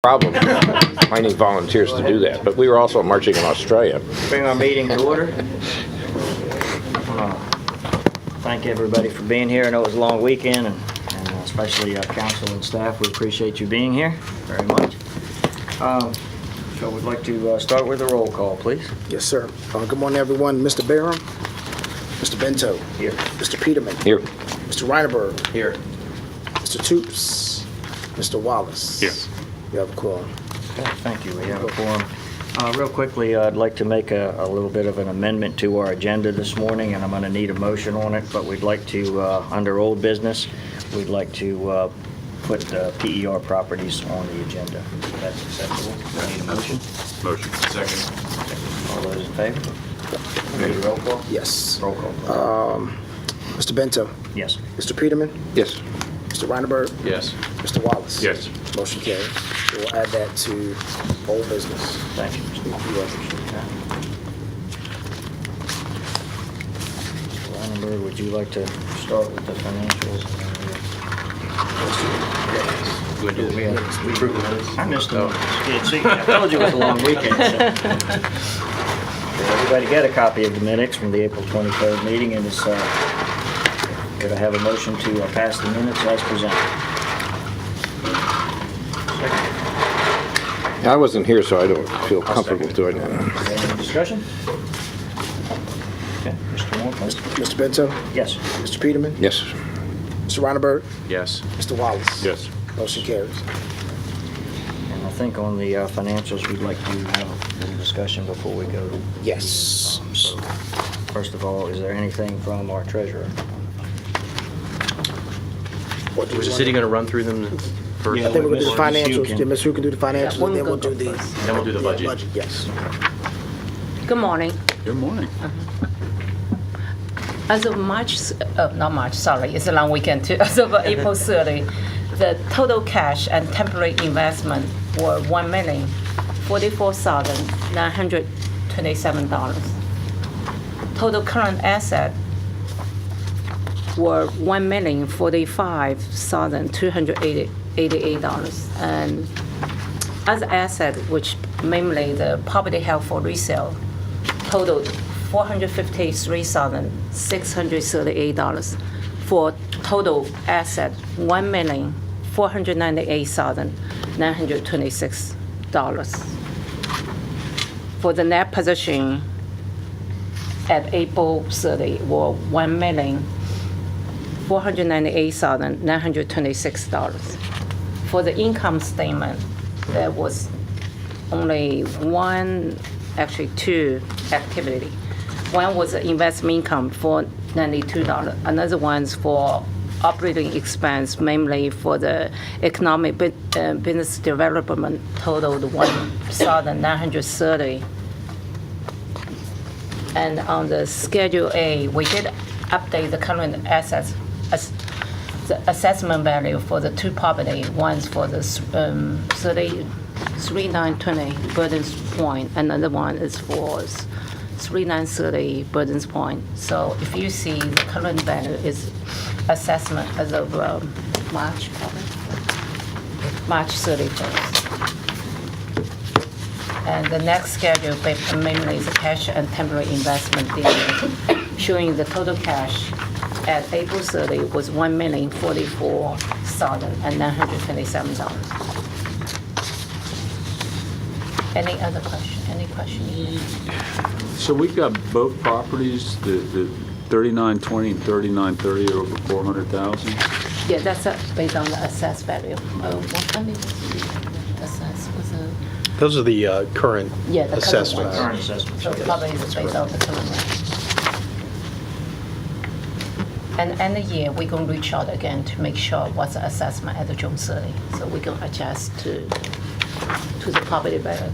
problem finding volunteers to do that, but we were also marching in Australia. Bring our meeting to order. Thank everybody for being here. I know it was a long weekend, and especially council and staff. We appreciate you being here very much. So we'd like to start with a roll call, please. Yes, sir. Good morning, everyone. Mr. Barham, Mr. Bento. Here. Mr. Peterman. Here. Mr. Reinerberg. Here. Mr. Toops. Mr. Wallace. Here. You have a quorum. Okay, thank you. We have a quorum. Real quickly, I'd like to make a little bit of an amendment to our agenda this morning, and I'm going to need a motion on it, but we'd like to, under old business, we'd like to put PER properties on the agenda. If that's acceptable. Do I need a motion? Motion. Second. All those in favor? Ready to roll call? Yes. Roll call. Mr. Bento. Yes. Mr. Peterman. Yes. Mr. Reinerberg. Yes. Mr. Wallace. Yes. Motion carries. We'll add that to old business. Thank you, Mr. Reinerberg, would you like to start with the financials? I missed them. Yeah, see, I told you it was a long weekend. So. Everybody get a copy of the minutes from the April 23rd meeting, and it's, could I have a motion to pass the minutes as presented? I wasn't here, so I don't feel comfortable doing that. Any discussion? Okay, Mr. Moore, please. Mr. Bento. Yes. Mr. Peterman. Yes. Mr. Reinerberg. Yes. Mr. Wallace. Yes. Motion carries. And I think on the financials, we'd like to have a little discussion before we go to... Yes. So, first of all, is there anything from our treasurer? What do you Was the want? city going to run through them first? I think we're going to do the Ms. Hugh financials. can- Yeah, Ms. Hugh can do the financials, and then we'll do the... Then we'll do the budget. Yes. Good morning. Good morning. As of not March, sorry, it's a long weekend too. As of April 30, the total cash and temporary investment were $1,044,927. Total current asset were $1,045,288. And other asset, which mainly the property held for resale, totaled $453,638 for total asset $1,498,926. For the net position at April 30 were $1,498,926. For the income statement, there was only two activity. One was the investment income for $92. Another one's for operating expense, mainly for the economic business development, totaled $1,930. And on the Schedule A, we did update the current assets, the assessment value for the two property. One's for the 3920 Burdens Point, another one is for 3930 Burdens Point. So if you see the current value is assessment as of March 31st. And the next schedule mainly is cash and temporary investment deal, showing the total cash at April 30 was $1,044,927. Any other question? Any question you have? So we've got both properties, the 3920 and 3930 are over 400,000. Yeah, that's based on the assessed value. What one is assessed was a... Those are the current Yeah, the current assessments. one. Current assessment. So probably it's based on the current one. And end of year, we're going to reach out again to make sure what's the assessment at the June 30. So we can adjust to the property value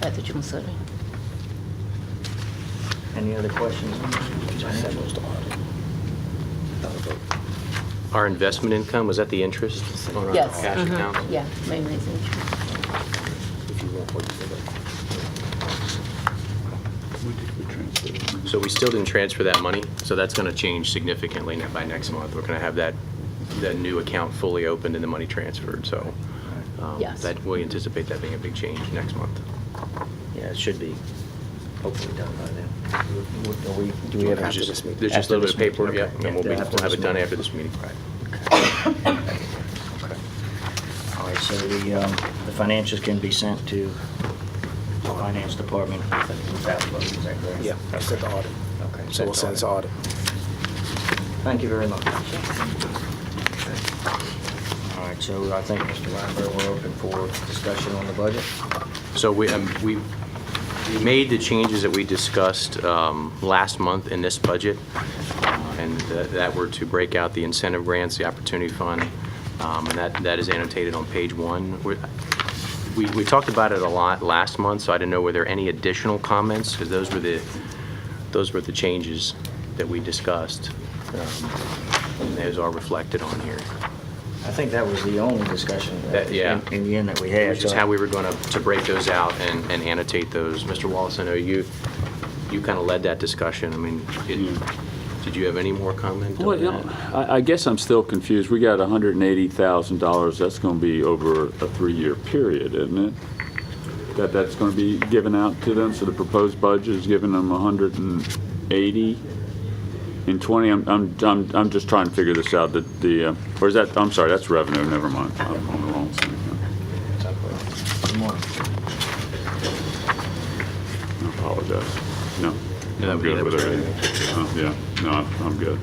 at the June 30. Any other questions? Our investment income, was that the interest on our Yes. cash account? Yeah, mainly it's interest. So we still didn't transfer that money, so that's going to change significantly by next month. We're going to have that new account fully opened and the money transferred, so Yes. That, we anticipate that being a big change next month. Yeah, it should be hopefully done by then. Do we have? After this meeting. There's just a After little bit this of paperwork, meeting, yeah, okay. and we'll After have this it done meeting. after this meeting. All right, so the financials can be sent to the finance department without vote, is that correct? Yeah, that's the audit. Okay. So we'll send it to audit. Thank you very much. All right, so I think, Mr. Weinberg, we're open for discussion on the budget. So we made the changes that we discussed last month in this budget, and that were to break out the incentive grants, the opportunity fund, and that is annotated on page 1. We talked about it a lot last month, so I didn't know were there any additional comments, because those were the changes that we discussed, and those are reflected on here. I think that was the only discussion Yeah. in the end that we had. Which is so- how we were going to break those out and annotate those. Mr. Wallace, I know you kind of led that discussion. I mean, did you have any more comment Well, on you know, that? I guess I'm still confused. We got $180,000. That's going to be over a 3-year period, isn't it? That's going to be given out to them. So the proposed budget is giving them 180 in 20. I'm just trying to figure this out. Or is that? I'm sorry. That's revenue. Never mind. I'm on the wrong thing. Good morning. I apologize. No. No, I'm that good was with right. everything. Yeah. No, I'm good.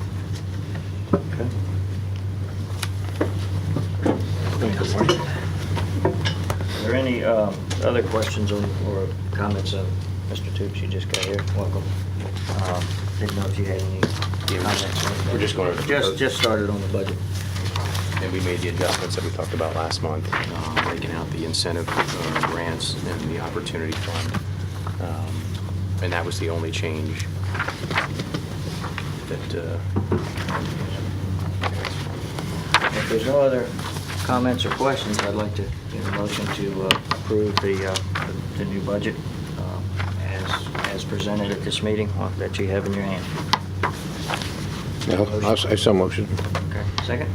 Okay. Are there any other questions or comments of Mr. Toops? You just got here. Welcome. Didn't know if you had any comments. on the We're just budget. gonna- Just started on the budget. And we made the adjustments that we talked about last month, breaking out the incentive grants and the opportunity fund. And that was the only change that, If there's no other comments or questions, I'd like to get a motion to approve the new budget as presented at this meeting that you have in your hand. No, I so motion. Okay, second?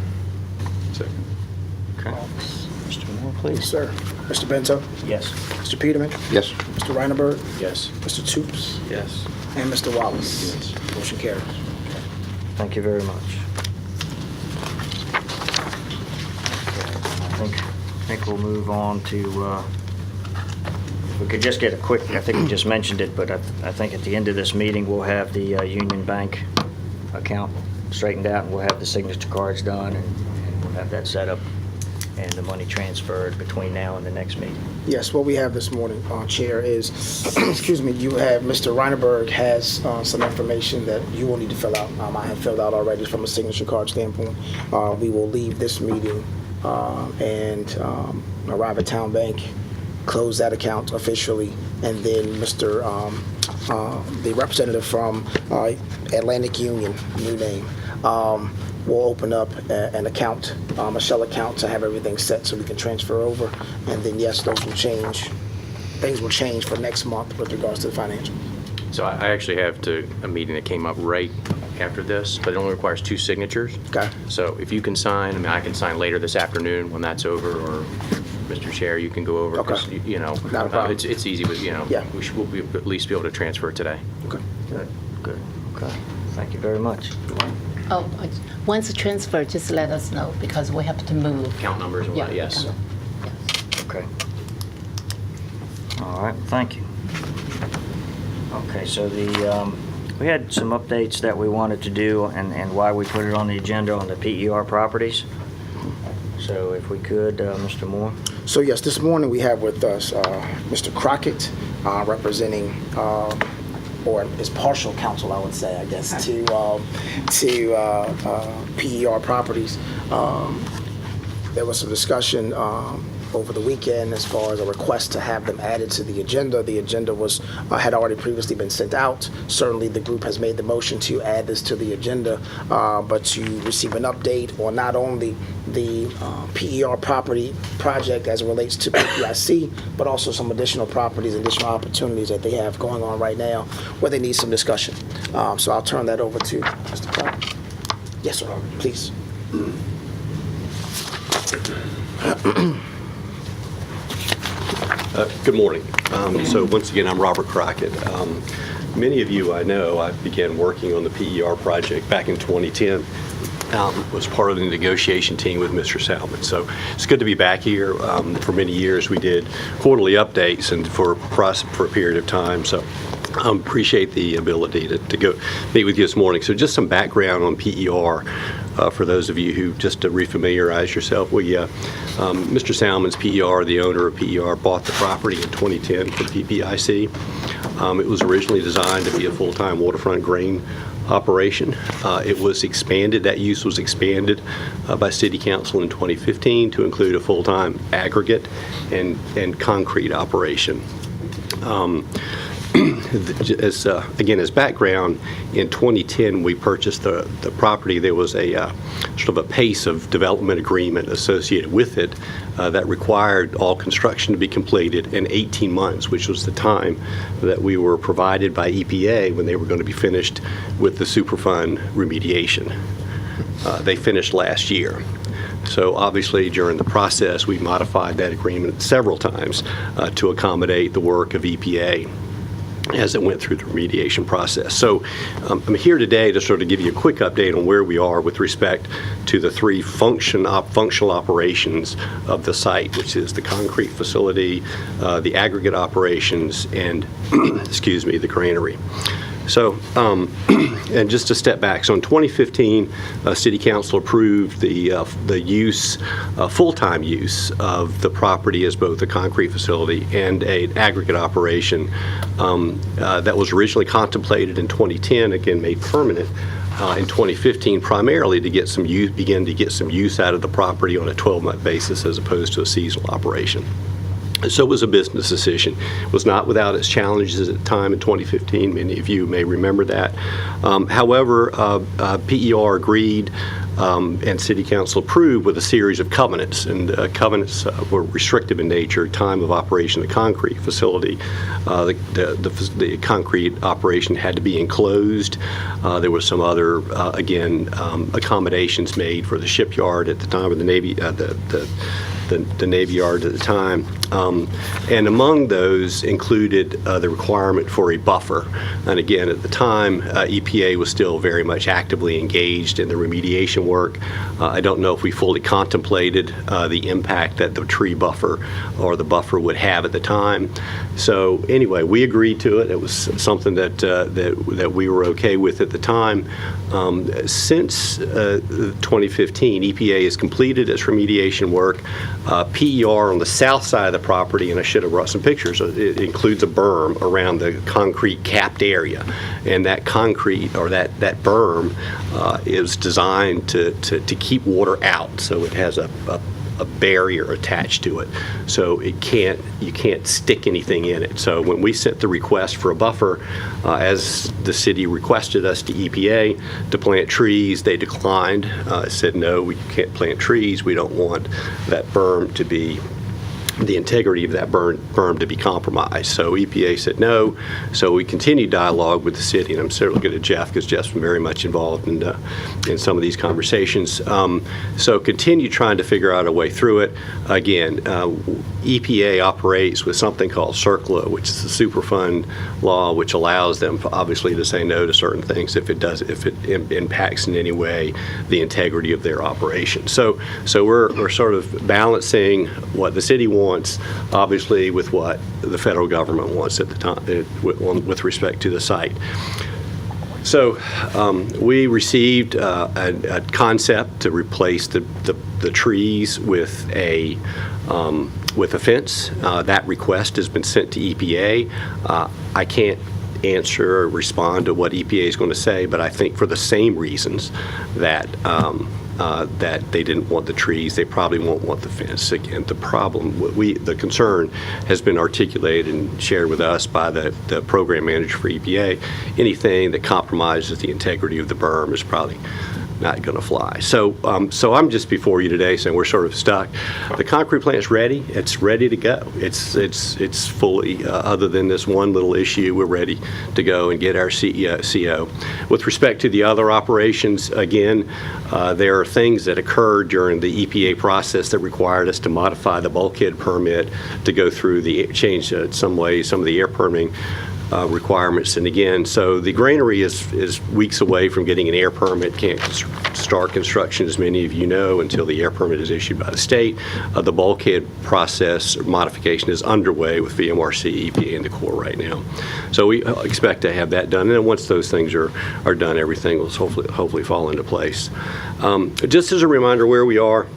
Second. Okay. Mr. Moore, Yes, please. sir. Mr. Bento, Yes. Mr. Peterman, Yes. Mr. Reinerberg, yes. Mr. Toops, Yes. and Mr. Wallace. Motion carries. Thank you very much. Okay, I think we'll move on to, if we could just get a quick, I think we just mentioned it, but I think at the end of this meeting, we'll have the Union Bank account straightened out, and we'll have the signature cards done, and we'll have that set up, and the money transferred between now and the next meeting. Yes, what we have this morning, Chair, is, excuse me, you have, Mr. Reinerberg has some information that you will need to fill out. I have filled out already from a signature card standpoint. We will leave this meeting and arrive at Town Bank, close that account officially, and then the representative from Atlantic Union, new name, will open up an account, a shell account to have everything set so we can transfer over. And then, yes, those will change. Things will change for next month with regards to the financials. So I actually have a meeting that came up right after this, but it only requires 2 signatures. Okay. So if you can sign, I mean, I can sign later this afternoon when that's over, or Mr. Chair, you can go over. 'Cause, Okay. you know, Not a problem. it's easy, but, you know, Yeah. we'll at least be able to transfer it today. Okay. Good, okay. Thank you very much. Oh, once transferred, just let us know because we have to move. Count numbers and what, Yeah. yes. Okay. All right, thank you. Okay, so we had some updates that we wanted to do and why we put it on the agenda on the PER properties. So if we could, Mr. Moore? So yes, this morning we have with us Mr. Crockett representing, or his partial counsel, I would say, I guess, to PER Properties. There was some discussion over the weekend as far as a request to have them added to the agenda. The agenda was had already previously been sent out. Certainly, the group has made the motion to add this to the agenda, but to receive an update on not only the PER property project as it relates to PPIC, but also some additional properties, additional opportunities that they have going on right now where they need some discussion. So I'll turn that over to Mr. Clark. Yes, sir. Please. Good morning. So once again, I'm Robert Crockett. Many of you I know, I began working on the PER project back in 2010. Was part of the negotiation team with Mr. Salmon. So it's good to be back here. For many years, we did quarterly updates and for a period of time. So appreciate the ability to go meet with you this morning. So just some background on PER. For those of you who, just to refamiliarize yourself, Mr. Salmon's PER, the owner of PER, bought the property in 2010 from PPIC. It was originally designed to be a full-time waterfront grain operation. It was expanded, that use was expanded by City Council in 2015 to include a full-time aggregate and concrete operation. As background, in 2010 we purchased the property. There was a sort of a pace of development agreement associated with it that required all construction to be completed in 18 months, which was the time that we were provided by EPA when they were going to be finished with the Superfund remediation. They finished last year. So obviously during the process we modified that agreement several times to accommodate the work of EPA as it went through the remediation process. So I'm here today to sort of give you a quick update on where we are with respect to the three functional operations of the site, which is the concrete facility, the aggregate operations, and excuse me, the granary. So, and just to step back, so in 2015, City Council approved the use, full-time use of the property as both a concrete facility and an aggregate operation that was originally contemplated in 2010, again made permanent in 2015, primarily to get begin to get some use out of the property on a 12-month basis as opposed to a seasonal operation. So it was a business decision. It was not without its challenges at the time in 2015. Many of you may remember that. However, PER agreed and City Council approved with a series of covenants. And covenants were restrictive in nature. Time of operation of the concrete facility. The concrete operation had to be enclosed. There were some other, accommodations made for the shipyard at the time, or the Navy, the Navy Yard at the time. And among those included the requirement for a buffer. And again, at the time, EPA was still very much actively engaged in the remediation work. I don't know if we fully contemplated the impact that the tree buffer or the buffer would have at the time. So anyway, we agreed to it. It was something that we were okay with at the time. Since 2015, EPA has completed its remediation work. PER on the south side of the property, and I should have brought some pictures, it includes a berm around the concrete capped area. And that concrete, or that berm, is designed to keep water out. So it has a barrier attached to it, so you can't stick anything in it. So when we sent the request for a buffer, as the city requested us to EPA to plant trees, they declined. Said no, we can't plant trees. We don't want that berm to be, the integrity of that berm to be compromised. So EPA said no. So we continued dialogue with the city, and I'm certainly good at Jeff because Jeff's been very much involved in some of these conversations. So continue trying to figure out a way through it. Again, EPA operates with something called CERCLA, which is the Superfund law, which allows them obviously to say no to certain things if it impacts in any way the integrity of their operation. So we're sort of balancing what the city wants, obviously, with what the federal government wants at the time with respect to the site. So we received a concept to replace the trees with a fence. That request has been sent to EPA. I can't answer or respond to what EPA is going to say, but I think for the same reasons that they didn't want the trees, they probably won't want the fence. Again, the concern has been articulated and shared with us by the program manager for EPA. Anything that compromises the integrity of the berm is probably not going to fly. So I'm just before you today saying we're sort of stuck. The concrete plant's ready. It's ready to go. It's fully, other than this one little issue, we're ready to go and get our CO. With respect to the other operations, again, there are things that occurred during the EPA process that required us to modify the bulkhead permit to go through the change some of the air permitting requirements. And again, so the granary is weeks away from getting an air permit. Can't start construction, as many of you know, until the air permit is issued by the state. The bulkhead process modification is underway with VMRC, EPA, and the Corps right now. So we expect to have that done. And then once those things are done, everything will hopefully fall into place. Just as a reminder where we are,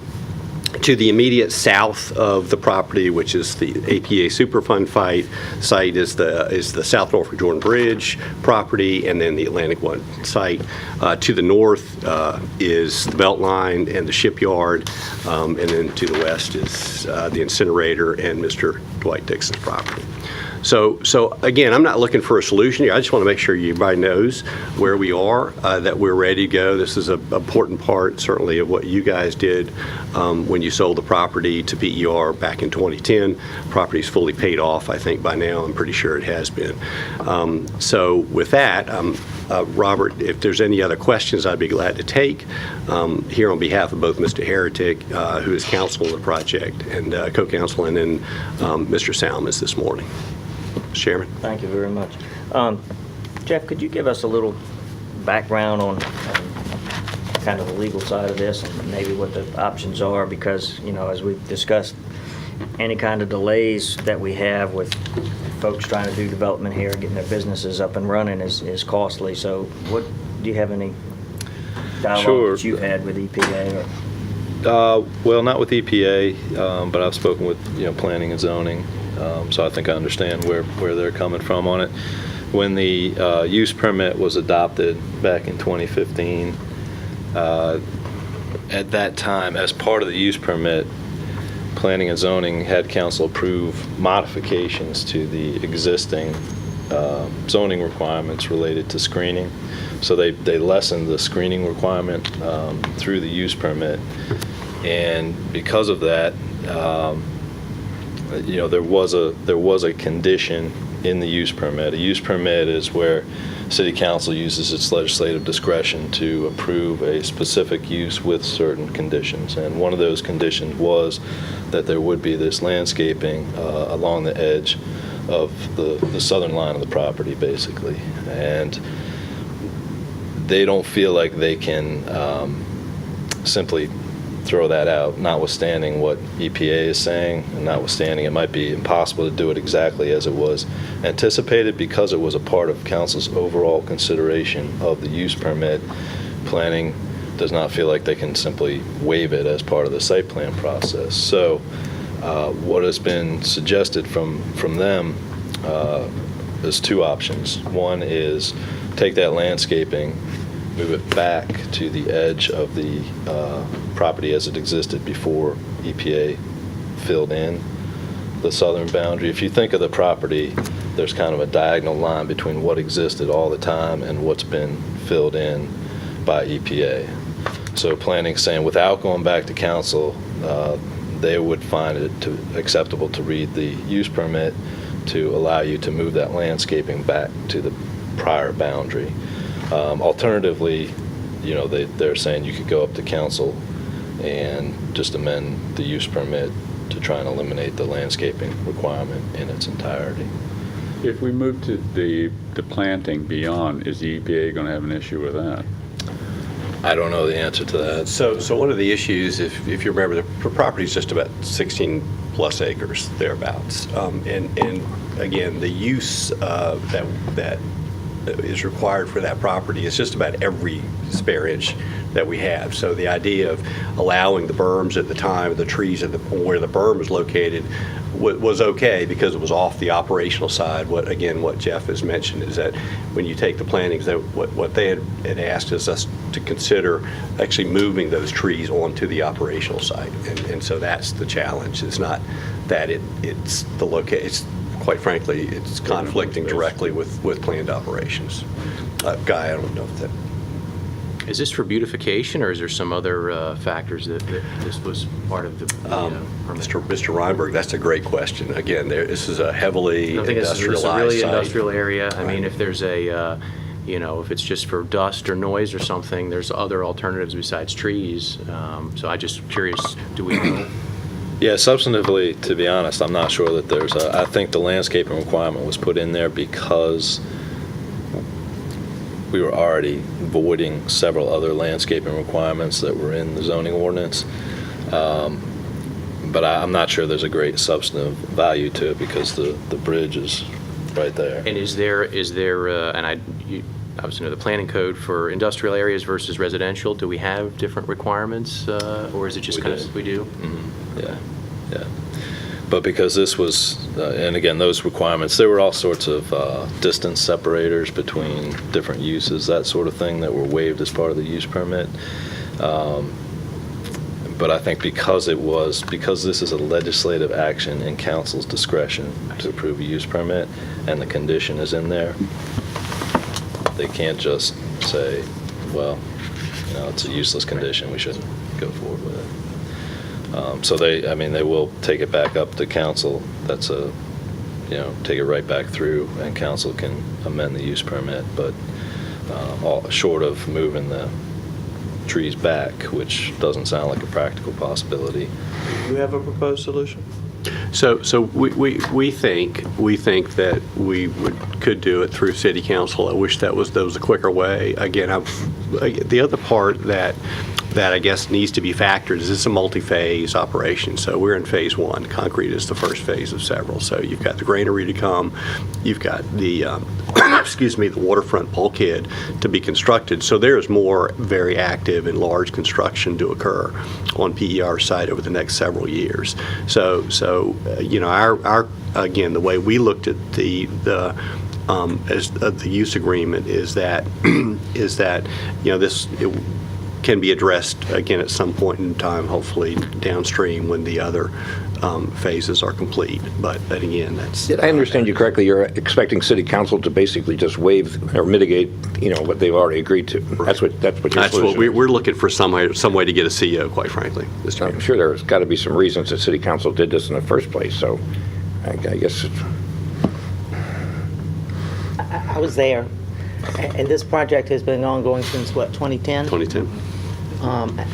to the immediate south of the property, which is the APA Superfund site, is the South Norfolk Jordan Bridge property, and then the Atlantic One site. To the north is the Beltline and the shipyard, and then to the west is the incinerator and Mr. Dwight Dixon's property. So again, I'm not looking for a solution here. I just want to make sure everybody knows where we are, that we're ready to go. This is an important part, certainly, of what you guys did when you sold the property to PER back in 2010. Property's fully paid off, I think, by now. I'm pretty sure it has been. So with that, Robert, if there's any other questions, I'd be glad to take here on behalf of both Mr. Heretic, who is counsel on the project, and co-counsel, and then Mr. Salmons this morning. Mr. Chairman. Thank you very much. Jeff, could you give us a little background on kind of the legal side of this and maybe what the options are? Because, you know, as we've discussed, any kind of delays that we have with folks trying to do development here, getting their businesses up and running is costly. So do you have any dialogue that you've had with EPA? Well, not with EPA, but I've spoken with, planning and zoning. So I think I understand where they're coming from on it. When the use permit was adopted back in 2015, at that time, as part of the use permit, planning and zoning had council approve modifications to the existing zoning requirements related to screening. So they lessened the screening requirement through the use permit, and because of that, there was a condition in the use permit. A use permit is where City Council uses its legislative discretion to approve a specific use with certain conditions. And one of those conditions was that there would be this landscaping along the edge of the southern line of the property, basically. And they don't feel like they can simply throw that out, notwithstanding what EPA is saying, and notwithstanding it might be impossible to do it exactly as it was anticipated because it was a part of council's overall consideration of the use permit. Planning does not feel like they can simply waive it as part of the site plan process. So what has been suggested from them is two options. One is take that landscaping, move it back to the edge of the property as it existed before EPA filled in the southern boundary. If you think of the property, there's kind of a diagonal line between what existed all the time and what's been filled in by EPA. So planning saying without going back to council, they would find it acceptable to read the use permit to allow you to move that landscaping back to the prior boundary. Alternatively, they're saying you could go up to council and just amend the use permit to try and eliminate the landscaping requirement in its entirety. If we move to the planting beyond, is the EPA going to have an issue with that? I don't know the answer to that. So one of the issues, if you remember, the property is just about 16 plus acres, thereabouts. And again, the use that is required for that property is just about every spare inch that we have. So the idea of allowing the berms at the time, the trees where the berm is located, was okay because it was off the operational side. What Jeff has mentioned is that when you take the plantings, that what they had asked is us to consider actually moving those trees onto the operational site, and so that's the challenge. It's not that it's the location. Quite frankly, it's conflicting directly with planned operations. Guy, I don't know if that. Is this for beautification, or is there some other factors that this was part of the permit? Mr. Reinberg, that's a great question. Again, this is a heavily I think this is industrialized a really site. industrial area. I mean, Right. if there's a, if it's just for dust or noise or something, there's other alternatives besides trees. So I just curious, do we know? Yeah, substantively, to be honest, I'm not sure that there's I think the landscaping requirement was put in there because we were already voiding several other landscaping requirements that were in the zoning ordinance. But I'm not sure there's a great substantive value to it because the bridge is right there. And is there, you obviously know the planning code for industrial areas versus residential, do we have different requirements, or is it just We kind do. of, we do? Yeah. But because this was, and again, those requirements, there were all sorts of distance separators between different uses, that sort of thing, that were waived as part of the use permit. But I think because this is a legislative action in council's discretion to approve a use permit, and the condition is in there, they can't just say, well, it's a useless condition, we shouldn't go forward with it. So they will take it back up to council. That's take it right back through, and council can amend the use permit, but all short of moving the trees back, which doesn't sound like a practical possibility. Do you have a proposed solution? So we think that we could do it through city council. I wish that was a quicker way. Again, the other part that I guess needs to be factored is it's a multi-phase operation. So we're in phase one. Concrete is the first phase of several. So you've got the granary to come, you've got the the waterfront bulkhead to be constructed. So there is more very active and large construction to occur on PER site over the next several years. So our again, the way we looked at the use agreement is that this can be addressed again at some point in time, hopefully downstream when the other phases are complete. But again, that's. Did I understand you correctly? You're expecting city council to basically just waive or mitigate, what they've already agreed to. That's what your That's solution what is. we're looking for, some way to get a CO, quite frankly, Mr. I'm Mayor. sure there's got to be some reasons that city council did this in the first place, so I guess I was there, and this project has been ongoing since, 2010? 2010.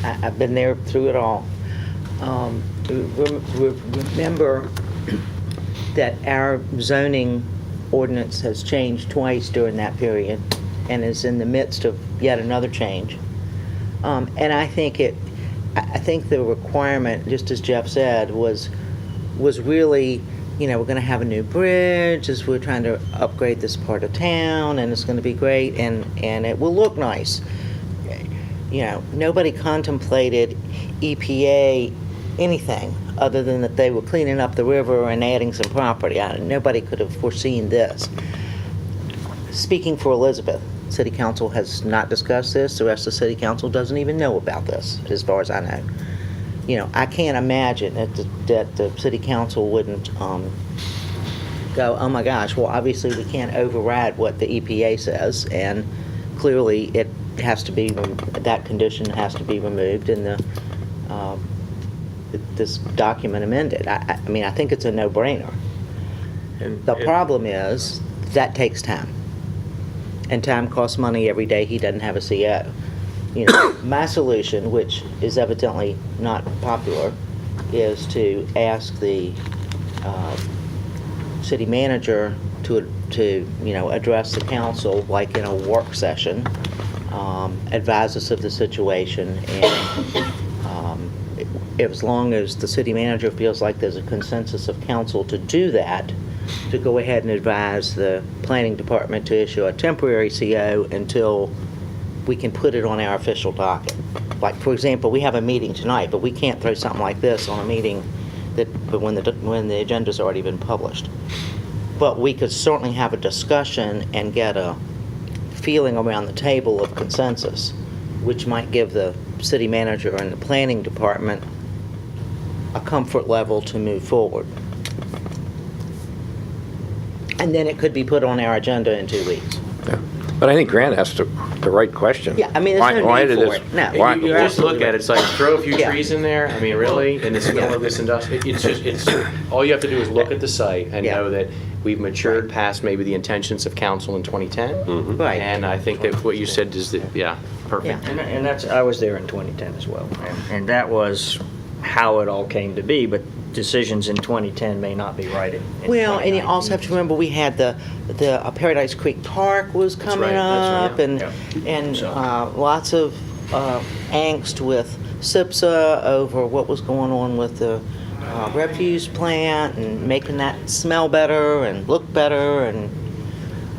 I've been there through it all. Remember that our zoning ordinance has changed twice during that period and is in the midst of yet another change. And I think the requirement, just as Jeff said, was really, we're going to have a new bridge as we're trying to upgrade this part of town, and it's going to be great, and it will look nice. Nobody contemplated EPA anything other than that they were cleaning up the river and adding some property. Nobody could have foreseen this. Speaking for Elizabeth, City Council has not discussed this. The rest of the City Council doesn't even know about this, as far as I know. I can't imagine that the City Council wouldn't go, oh my gosh, well, obviously we can't override what the EPA says, and clearly it has to be, that condition has to be removed and this document amended. I mean, I think it's a no-brainer. The problem is that takes time, and time costs money every day he doesn't have a CO. My solution, which is evidently not popular, is to ask the city manager to address the council like in a work session, advise us of the situation, and as long as the city manager feels like there's a consensus of council to do that, to go ahead and advise the planning department to issue a temporary CO until we can put it on our official docket. Like, for example, we have a meeting tonight, but we can't throw something like this on a meeting when the agenda's already been published. But we could certainly have a discussion and get a feeling around the table of consensus, which might give the city manager and the planning department a comfort level to move forward. And then it could be put on our agenda in 2 weeks. But I think Grant asked the right question. Yeah, I mean, there's no Why need did for this- it. No. why- You just look at it, it's like, throw a few Yeah. trees in there, I mean, really, in the middle of this industrial, it's, all you have to do is look at the site and Yeah. know that we've matured past maybe the intentions of council in 2010. Right. And I think that what you said is that, yeah, perfect. Yeah. And that's, I was there in 2010 as well, and that was how it all came to be, but decisions in 2010 may not be right in Well, and you 2019. also have to remember, we had the Paradise Creek Park was coming right, that's up, right, and, yeah. and So- lots of angst with SIPSA over what was going on with the refuse plant, and making that smell better and look better, and,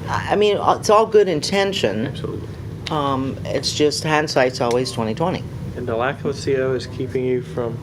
I mean, it's all good intention. Absolutely. It's just hindsight's always 20/20. And the lack of a CO is keeping you from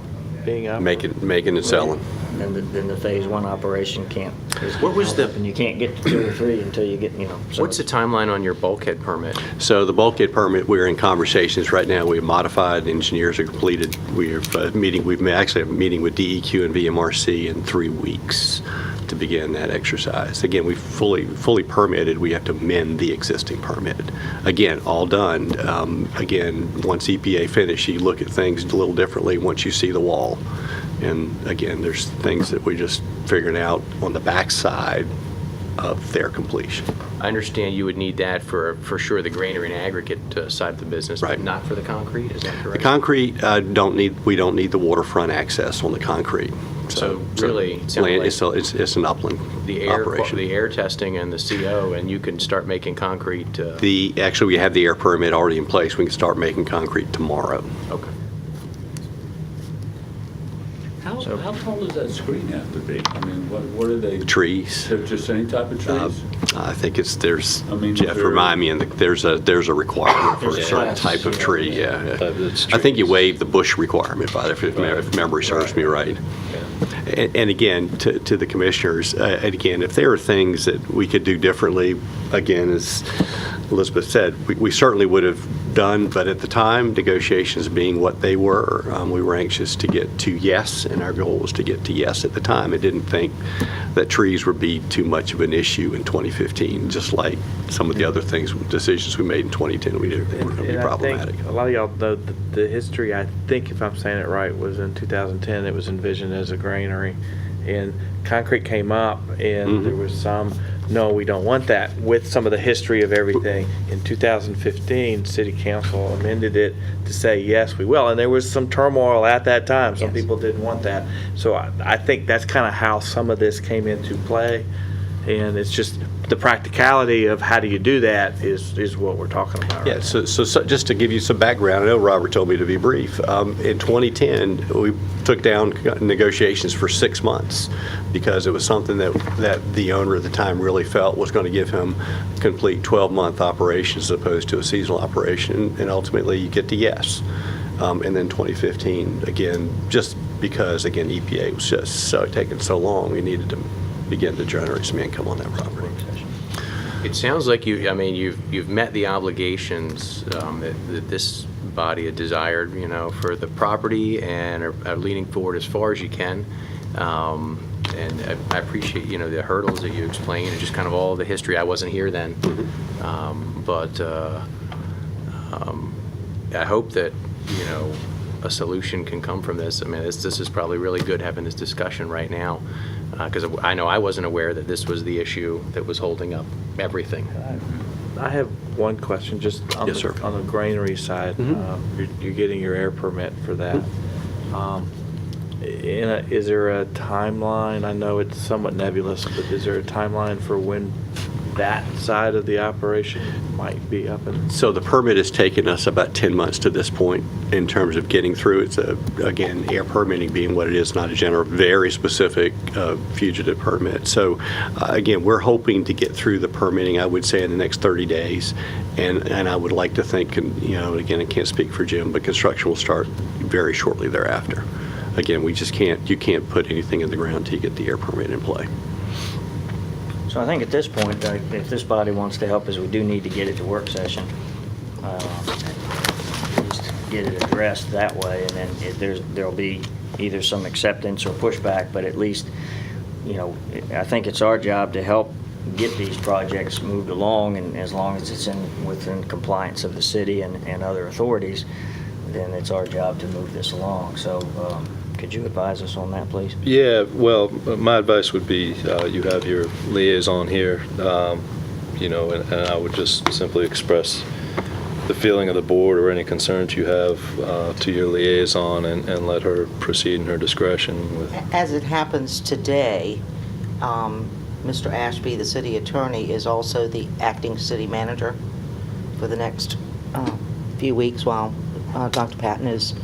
being out? Making and selling. Then the phase one operation can't. What was the- And you can't get to 2 or 3 until you get, so. What's the timeline on your bulkhead permit? So the bulkhead permit, we're in conversations right now. We've modified, engineers are completed. We have a meeting, actually have a meeting with DEQ and VMRC in 3 weeks to begin that exercise. Again, we fully permitted. We have to amend the existing permit. Again, all done. Again, once EPA finish, you look at things a little differently once you see the wall. And again, there's things that we just figured out on the backside of their completion. I understand you would need that for sure, the granary and aggregate side of the business, but Right. not for the concrete, is that The correct? concrete, we don't need the waterfront access on the concrete. So really, it sounds land- like it's an upland the operation. air testing and the CO, and you can start making concrete. Actually, we have the air permit already in place. We can start making concrete tomorrow. Okay. How tall does that screen have to be? I mean, what are they? Trees. They're just any type of trees? I think there's, I mean, Jeff, there- remind me, there's a requirement for a There's certain class. type of tree, yeah. It's I think you trees. waived the bush requirement, if memory serves me right. And again, to the commissioners, and again, if there are things that we could do differently, again, as Elizabeth said, we certainly would have done, but at the time, negotiations being what they were, we were anxious to get to yes, and our goal was to get to yes at the time. I didn't think that trees would be too much of an issue in 2015, just like some of the other decisions we made in 2010, we didn't think were going to be And I think problematic. a lot of y'all know the history, I think if I'm saying it right, was in 2010, it was envisioned as a granary. And concrete came up and there was some, no, we don't want that, with some of the history of everything. In 2015, City Council amended it to say, yes, we will. And there was some turmoil at that time. Some Yes. people didn't want that. So I think that's kind of how some of this came into play. And it's just the practicality of how do you do that is what we're talking about right Yeah, so just to give you some background, I know Robert told me to be brief. In 2010, we took down negotiations for 6 months because it was something that the owner at the time really felt was going to give him complete 12-month operation as opposed to a seasonal operation, and ultimately you get to yes. And then 2015, again, just because, again, EPA was just taking so long, we needed to begin to generate some income on that property. It sounds like you've met the obligations that this body had desired, for the property, and are leaning forward as far as you can. And I appreciate, the hurdles that you explained and just kind of all the history. I wasn't here then. But I hope that, a solution can come from this. I mean, this is probably really good having this discussion right now, because I know I wasn't aware that this was the issue that was holding up everything. I have one question, just on, Yes, sir. on the granary side. You're getting your air permit for that. Is there a timeline? I know it's somewhat nebulous, but is there a timeline for when that side of the operation might be up and? So the permit has taken us about 10 months to this point in terms of getting through. It's again, air permitting being what it is, not a general, very specific fugitive permit. So again, we're hoping to get through the permitting, I would say, in the next 30 days. And I would like to think, again, I can't speak for Jim, but construction will start very shortly thereafter. Again, you can't put anything in the ground until you get the air permit in play. So I think at this point, if this body wants to help us, we do need to get it to work session. At least get it addressed that way, and then there'll be either some acceptance or pushback, but at least, I think it's our job to help get these projects moved along, and as long as it's within compliance of the city and other authorities, then it's our job to move this along. So could you advise us on that, please? Yeah, well, my advice would be, you have your liaison here, and I would just simply express the feeling of the board or any concerns you have to your liaison and let her proceed in her discretion with. As it happens today, Mr. Ashby, the city attorney, is also the acting city manager for the next few weeks while Dr. Patton is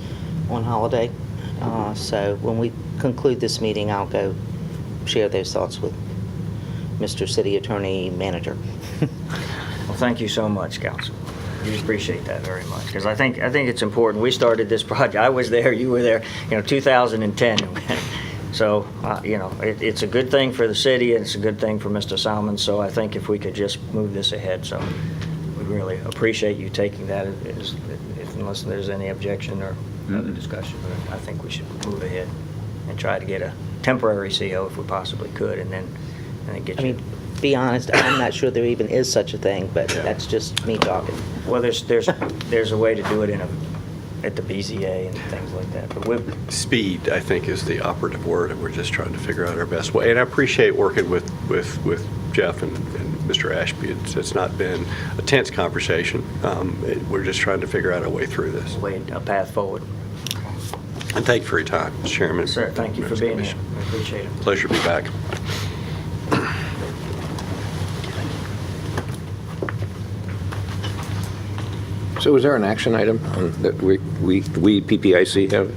on holiday. So when we conclude this meeting, I'll go share those thoughts with Mr. City Attorney Manager. Well, thank you so much, Council. We appreciate that very much, because I think it's important. We started this project. I was there, you were there, 2010. So, it's a good thing for the city, and it's a good thing for Mr. Salmon. So I think if we could just move this ahead, so we really appreciate you taking that, unless there's any objection or other discussion. But I think we should move ahead and try to get a temporary CO if we possibly could, and then get you. Be honest, I'm not sure there even is such a thing, but that's just me talking. Well, there's a way to do it at the BZA and things like that. But Speed, I think, is the operative word, and we're just trying to figure out our best way. And I appreciate working with Jeff and Mr. Ashby. It's not been a tense conversation. We're just trying to figure out our way through this. a path forward. And thank you for your time, Mr. Chairman. Sir, thank you for being here. I appreciate it. Pleasure to be back. So is there an action item that we PPIC have?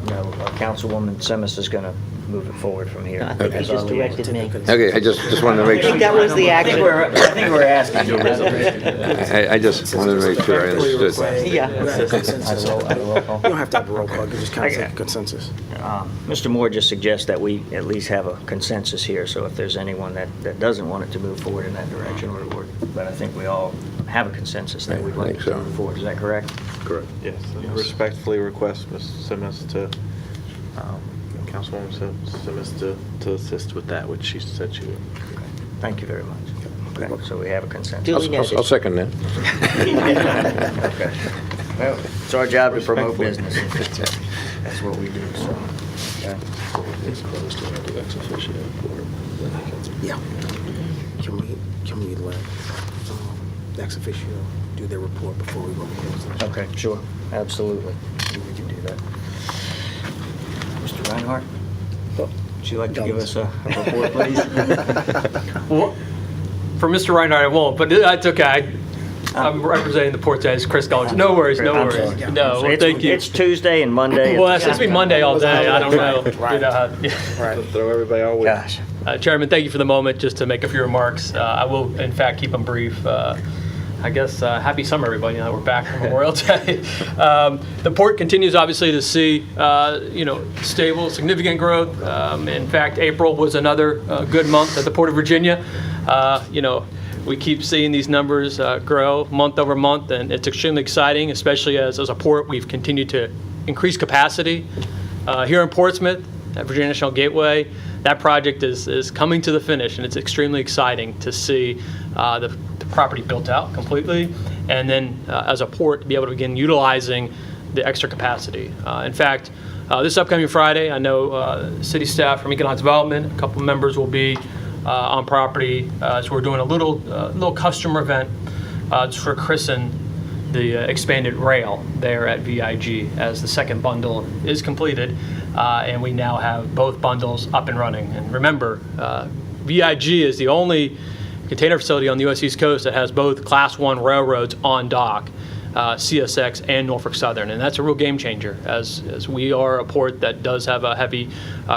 No, Councilwoman Simmons is going to move it forward from here. I think you just directed me. Okay, I just wanted to make I think that was the action. I think we're asking you a resolution. I just wanted to make sure I understood. Yeah. Consensus. You don't have to have a roll call, you just kind of say consensus. Mr. Moore just suggests that we at least have a consensus here, so if there's anyone that doesn't want it to move forward in that direction, but I think we all have a consensus that we'd like I think to so. move forward. Is that correct? Correct. Yes, and respectfully request Ms. Simmons to, Councilwoman Simmons to assist with that, which she said she would. Okay. Thank you very much. Okay, so we have a consensus. Duly noted. I'll second that. Okay. Well, it's our job to promote business. That's what we do, so. Okay. It's closed to the ex officio board. Yeah. Can we let ex officio do their report before we go to close session? Okay, sure, absolutely. We can do that. Mr. Reinhardt, would you like to give us a report, please? Well, for Mr. Reinhardt, I won't, but that's okay. I'm representing the Port As Chris Collins. No worries, no I'm worries. sorry. No, well, It's- thank you. It's Tuesday and Monday. Well, it's supposed to be Monday all day. I don't know. Right. You know how- Right. Throw everybody all week. Gosh. Chairman, thank you for the moment. Just to make a few remarks, I will, in fact, keep them brief. I guess happy summer, everybody. Now that we're back from Memorial Day. The port continues, obviously, to see stable, significant growth. In fact, April was another good month at the Port of Virginia. We keep seeing these numbers grow month over month, and it's extremely exciting, especially as a port we've continued to increase capacity. Here in Portsmouth, at Virginia National Gateway, that project is coming to the finish, and it's extremely exciting to see the property built out completely, and then as a port to be able to begin utilizing the extra capacity. In fact, this upcoming Friday, I know city staff from Economic Development, a couple of members will be on property, so we're doing a little customer event to christen the expanded rail there at VIG as the second bundle is completed, and we now have both bundles up and running. And remember, VIG is the only container facility on the U.S. East Coast that has both Class 1 railroads on dock, CSX and Norfolk Southern, and that's a real game changer as we are a port that does have a heavy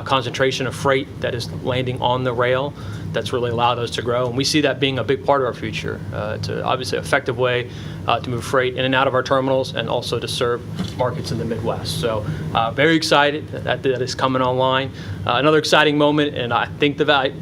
concentration of freight that is landing on the rail. That's really allowed us to grow, and we see that being a big part of our future. It's obviously an effective way to move freight in and out of our terminals and also to serve markets in the Midwest. So very excited that is coming online. Another exciting moment, and I think I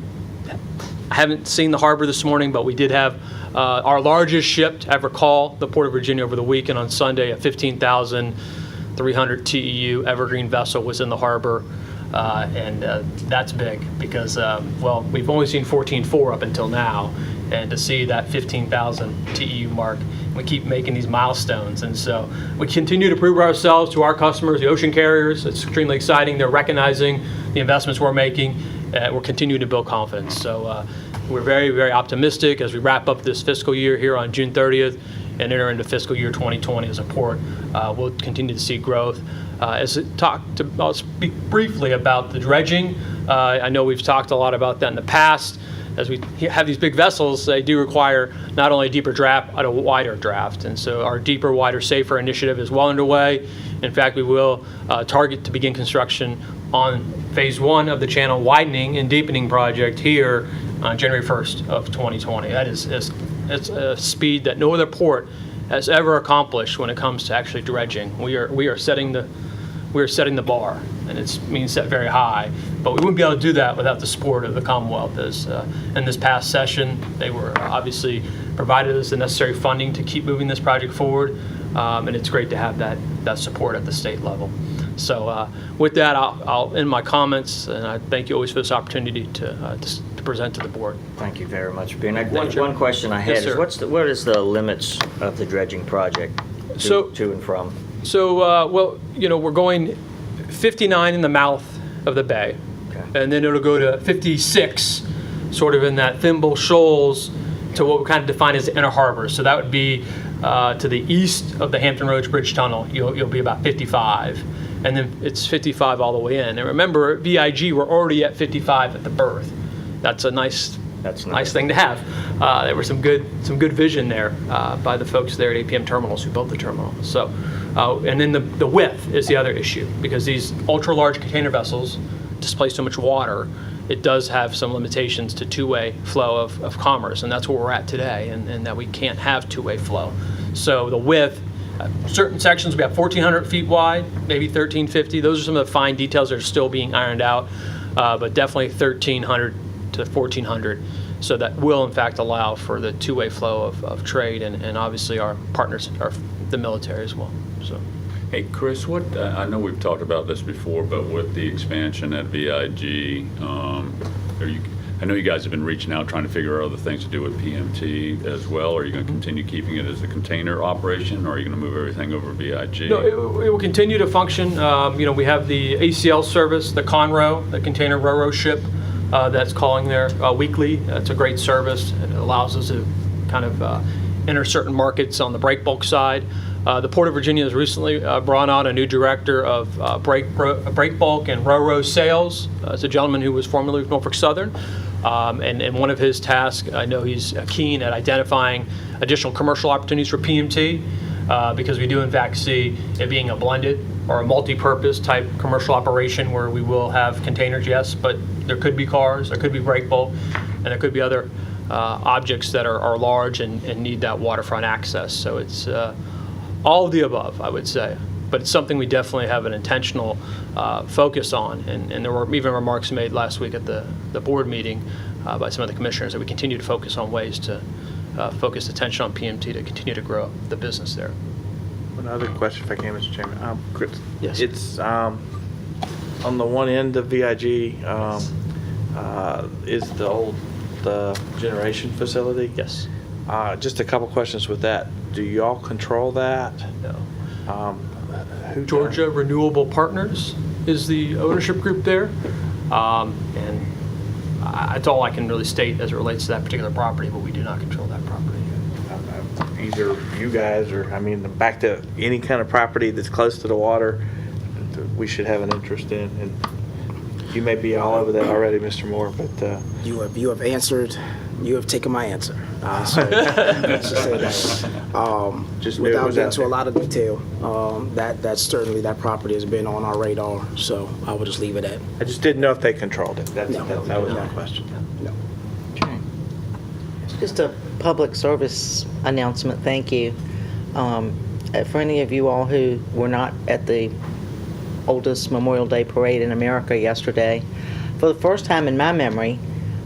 haven't seen the harbor this morning, but we did have our largest ship to ever call the Port of Virginia over the weekend on Sunday. A 15,300 TEU Evergreen vessel was in the harbor. And that's big because, well, we've only seen 14.4 up until now. And to see that 15,000 TEU mark, we keep making these milestones. And so we continue to prove ourselves to our customers, the ocean carriers. It's extremely exciting. They're recognizing the investments we're making. We're continuing to build confidence. So we're very, very optimistic as we wrap up this fiscal year here on June 30th and enter into fiscal year 2020 as a port. We'll continue to see growth. I'll speak briefly about the dredging. I know we've talked a lot about that in the past. As we have these big vessels, they do require not only a deeper draft, but a wider draft. And so our Deeper, Wider, Safer initiative is well underway. In fact, we will target to begin construction on phase 1 of the channel widening and deepening project here on January 1st of 2020. That is it's a speed that no other port has ever accomplished when it comes to actually dredging. We are setting the bar, and it's being set very high. But we wouldn't be able to do that without the support of the Commonwealth. As in this past session, they were obviously provided us the necessary funding to keep moving this project forward, and it's great to have that support at the state level. So with that, I'll end my comments, and I thank you always for this opportunity to present to the board. Thank you very much, Ben. Thank you. One question I had Yes, is, sir. what is the limits of the dredging project to and from? So, well, we're going 59 in the mouth of the bay, Okay. and then it'll go to 56, sort of in that Thimble Shoals, to what we kind of define as the inner harbor. So that would be to the east of the Hampton Roads Bridge Tunnel. You'll be about 55, and then it's 55 all the way in. And remember, VIG, we're already at 55 at the berth. That's a nice thing to have. There was some good vision there by the folks there at APM Terminals who built the terminal. So, and then the width is the other issue, because these ultra large container vessels displace so much water. It does have some limitations to two-way flow of commerce, and that's where we're at today, and that we can't have two-way flow. So the width, certain sections we have 1,400 feet wide, maybe 1,350. Those are some of the fine details that are still being ironed out, but definitely 1,300 to 1,400. So that will, in fact, allow for the two-way flow of trade, and obviously our partners are the military as well. So. Hey, Chris, I know we've talked about this before, but with the expansion at VIG, I know you guys have been reaching out trying to figure out other things to do with PMT as well. Are you going to continue keeping it as a container operation, or are you going to move everything over to VIG? No, it will continue to function. We have the ACL service, the Conroe, the container Ro-Ro ship that's calling there weekly. It's a great service. It allows us to kind of enter certain markets on the break bulk side. The Port of Virginia has recently brought on a new director of break bulk and Ro-Ro sales. It's a gentleman who was formerly with Norfolk Southern. And one of his tasks, I know he's keen at identifying additional commercial opportunities for PMT, because we do in fact see it being a blended or a multi-purpose type commercial operation where we will have containers, yes, but there could be cars, there could be break bulk, and there could be other objects that are large and need that waterfront access. So it's all of the above, I would say. But it's something we definitely have an intentional focus on. And there were even remarks made last week at the board meeting by some of the commissioners that we continue to focus on ways to focus attention on PMT to continue to grow the business there. One other question, if I can, Mr. Chairman. Chris, Yes. It's on the one end of VIG is the generation facility. Yes. Just a couple questions with that. Do y'all control that? No. Who Georgia Renewable Partners is the ownership group there. And that's all I can really state as it relates to that particular property, but we do not control that property. Either you guys or, back to any kind of property that's close to the water, we should have an interest in. And you may be all over that already, Mr. Moore, but You have answered. You have taken my answer. So let's just say that. Just knew it without was getting out into a there. lot of detail, that's certainly, that property has been on our radar. So I will just leave it at. I just didn't know if they controlled it. That was my No. question. No. Just a public service announcement, thank you. For any of you all who were not at the oldest Memorial Day parade in America yesterday, for the first time in my memory,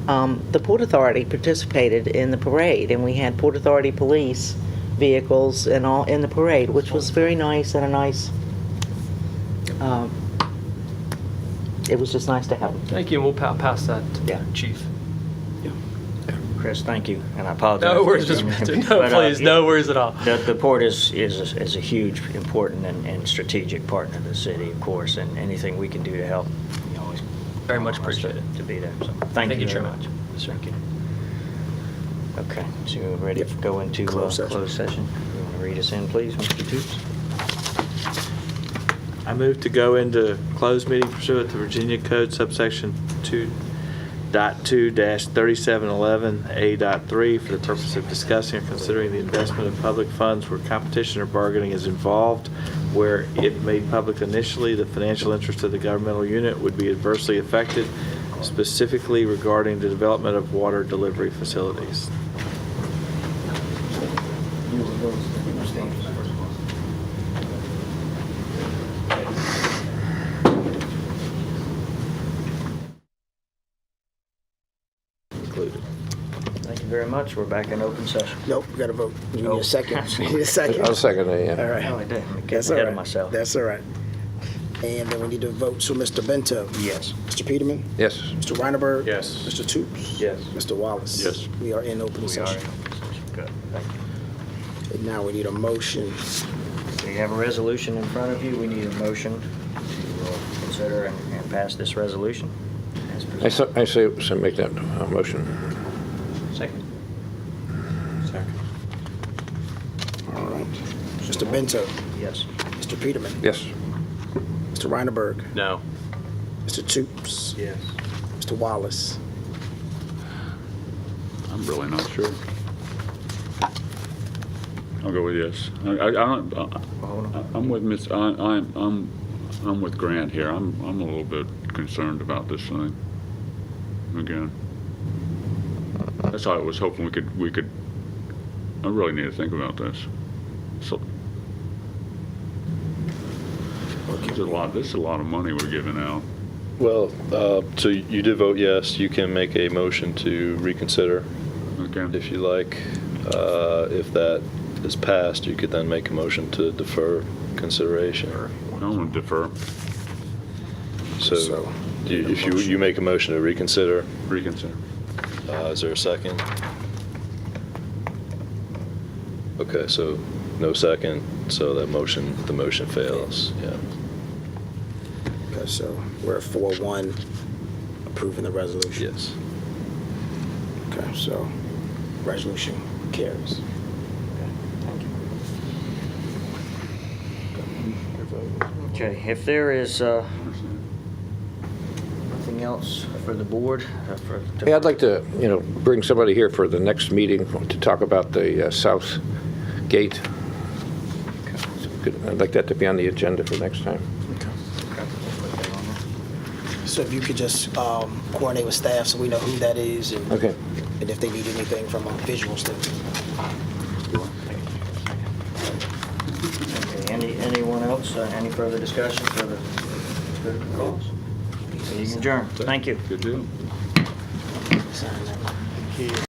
the Port Authority participated in the parade, and we had Port Authority police vehicles and all in the parade, which was very nice, and a nice it was just nice to have them. Thank you, and we'll pass that to Yeah. the chief. Chris, thank you, and I apologize. No worries, Mr. Benton. No, But, please, no worries at all. The port is a huge, important, and strategic partner to the city, of course, and anything we can do to help, you always. Very much want us appreciate it. To be there, so, thank you very Chairman. much. Thank you. Okay, so we're ready to go into Closed session. closed session. You want to read us in, please, Mr. Toots? I move to go into closed meeting pursuant to Virginia Code subsection 2.2-3711A.3 for the purpose of discussing or considering the investment of public funds where competition or bargaining is involved, where if made public initially, the financial interest of the governmental unit would be adversely affected, specifically regarding the development of water delivery facilities. Included. Thank you very much. We're back in open session. Nope, we got to vote. You need Oh. a second. You need a second. I'll second it, yeah. All right. Oh, I did. I'm That's getting all ahead right. of myself. That's all right. And then we need to vote. So Mr. Bento. Yes. Mr. Peterman. Yes. Mr. Reinerberg. Yes. Mr. Toops. Yes. Mr. Wallace. Yes. We are in open We are session. in open session. Good. Thank you. And now we need a motion. So you have a resolution in front of you. We need a motion to consider and pass this resolution. as presented. I say make that motion. Second. All right. Mr. Bento. Yes. Mr. Peterman. Yes. Mr. Reinerberg. No. Mr. Toops. Yes. Mr. Wallace. I'm really not sure. I'll go with yes. I don't, Hold on. I'm with Miss, I'm with Grant here. I'm a little bit concerned about this thing. Again. That's why I was hoping we could, I really need to think about this. So, this is a lot of money we're giving out. Well, so you did vote yes. You can make a motion to reconsider Okay. if you like. If that is passed, you could then make a motion to defer consideration. I want to defer, So if you make a motion to reconsider, reconsider. is there a second? Okay, so no second, so the motion fails, yeah. Okay, so we're at 4-1 approving the resolution. Yes. Okay, so resolution carries. Okay, if there is nothing else for the board, Hey, I'd like to, bring somebody here for the next meeting to talk about the south gate. I'd like that to be on the agenda for next time. So if you could just coordinate with staff so we know who that is and Okay. and if they need anything from a visual standpoint. Okay, anyone else, any further discussion for the calls? Meeting adjourned. Thank you. Good deal.